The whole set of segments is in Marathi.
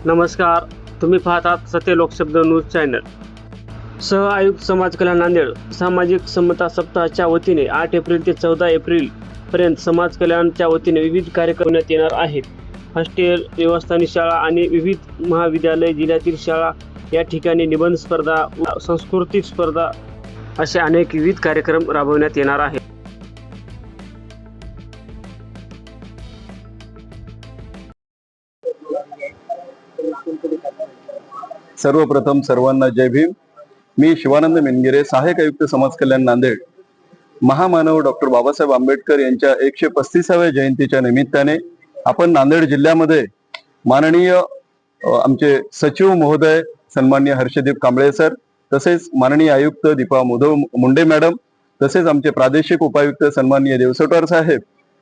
नमस्कार, तुम्ही पाहतात सत्य लोकशब्द न्यूज चॅनल। सह आयुक्त समाज कल्याण नांदेड सामाजिक समता सप्ताहाच्या वतीने 8 एप्रिल ते 14 एप्रिल पर्यंत समाज कल्याणच्या वतीने विविध कार्यक्रम करण्यात येणार आहेत। हॉस्टेल, निवासस्थानी शाळा आणि विविध महाविद्यालय, जिल्ह्यातील शाळा या ठिकाणी निबंध स्पर्धा, सांस्कृतिक स्पर्धा असे अनेक विविध कार्यक्रम राबवण्यात येणार आहेत। सर्वप्रथम सर्वांना जय भीम। मी शिवानंद मेनगिरे, सहाय्यक आयुक्त समाज कल्याण नांदेड। महामानव डॉक्टर बाबासाहेब आंबेडकर यांच्या 135व्या जयंतीच्या निमित्ताने आपण नांदेड जिल्ह्यामध्ये माननीय आमचे सचिव महोदय सन्माननीय हर्षदीप कांबळे सर, तसेच माननीय आयुक्त दीपा मुंडे मॅडम, तसेच आमचे प्रादेशिक उपायुक्त सन्माननीय देवसोटार साहेब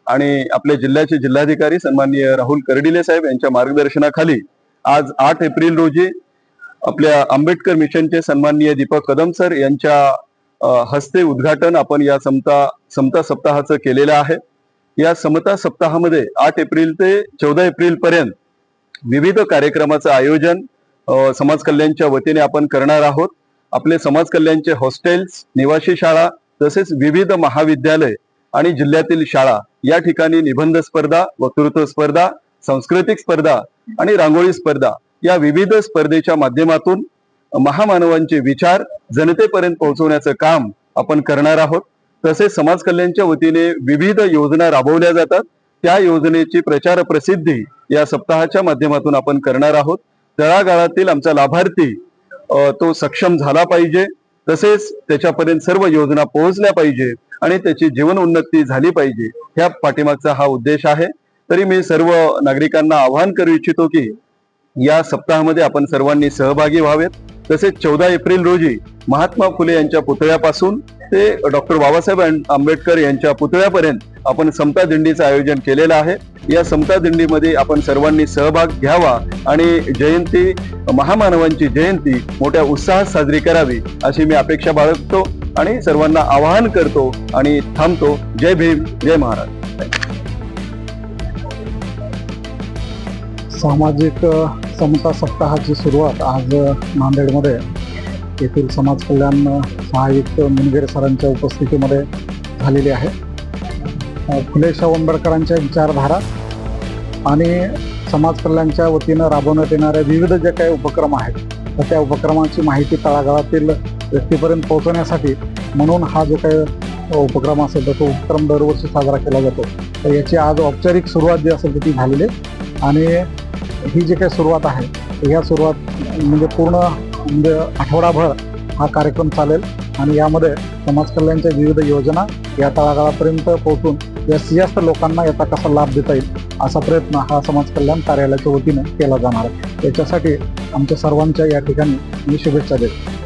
आणि आपले जिल्ह्याचे जिल्हाधिकारी सन्माननीय राहुल कर्डिले साहेब यांच्या मार्गदर्शनाखाली आज 8 एप्रिल रोजी आपल्या आंबेडकर मिशनचे सन्माननीय दीपक कदम सर यांच्या हस्ते उद्घाटन आपण या समता सप्ताहाचं केलेलं आहे। या समता सप्ताहामध्ये 8 एप्रिल ते 14 एप्रिल पर्यंत विविध कार्यक्रमाचं आयोजन समाज कल्याणच्या वतीने आपण करणार आहोत। आपले समाज कल्याणचे हॉस्टेल्स, निवासी शाळा, तसेच विविध महाविद्यालय आणि जिल्ह्यातील शाळा या ठिकाणी निबंध स्पर्धा, वक्तृत्व स्पर्धा, सांस्कृतिक स्पर्धा आणि रांगोळी स्पर्धा या विविध स्पर्धेच्या माध्यमातून महामानवांचे विचार जनतेपर्यंत पोहोचवण्याचं काम आपण करणार आहोत। तसेच समाज कल्याणच्या वतीने विविध योजना राबवल्या जातात, त्या योजनेची प्रचार प्रसिद्धी या सप्ताहाच्या माध्यमातून आपण करणार आहोत। तळागाळातील आमचा लाभार्थी तो सक्षम झाला पाहिजे, तसेच त्याच्यापर्यंत सर्व योजना पोहोचल्या पाहिजे आणि त्याची जीवन उन्नती झाली पाहिजे, ह्या पाठीमागचा हा उद्देश आहे। तरी मी सर्व नागरिकांना आवाहन करू इच्छितो की या सप्ताहामध्ये आपण सर्वांनी सहभागी व्हावेत। तसेच 14 एप्रिल रोजी महात्मा फुले यांच्या पुतळ्यापासून ते डॉक्टर बाबासाहेब आंबेडकर यांच्या पुतळ्यापर्यंत आपण समता दिंडीचं आयोजन केलेलं आहे। या समता दिंडीमध्ये आपण सर्वांनी सहभाग घ्यावा आणि जयंती, महामानवांची जयंती मोठ्या उत्साहात साजरी करावी अशी मी अपेक्षा बाळगतो आणि सर्वांना आवाहन करतो आणि थांबतो। जय भीम, जय महाराज। सामाजिक समता सप्ताहाची सुरुवात आज नांदेडमध्ये येथील समाज कल्याण सहाय्यक मुनगेरे सरांच्या उपस्थितीमध्ये झालेली आहे। फुले शाहू आंबेडकरांच्या विचारधारा आणि समाज कल्याणच्या वतीनं राबवण्यात येणाऱ्या विविध जे काही उपक्रम आहेत तर त्या उपक्रमांची माहिती तळागाळातील व्यक्तीपर्यंत पोहोचवण्यासाठी म्हणून हा जो काही उपक्रम असेल तर तो उपक्रम दरवर्षी साजरा केला जातो। तर याची आज औपचारिक सुरुवात जी असेल ती झालेली आहे आणि ही जी काही सुरुवात आहे या सुरुवात म्हणजे पूर्ण आठवडाभर हा कार्यक्रम चालेल आणि यामध्ये समाज कल्याणच्या विविध योजना या तळागाळापर्यंत पोहोचून जास्तीत जास्त लोकांना याचा कसा लाभ देता येईल असा प्रयत्न हा समाज कल्याण कार्यालयाच्या वतीने केला जाणार आहे। याच्यासाठी आमच्या सर्वांच्या या ठिकाणी मी शुभेच्छा देतो।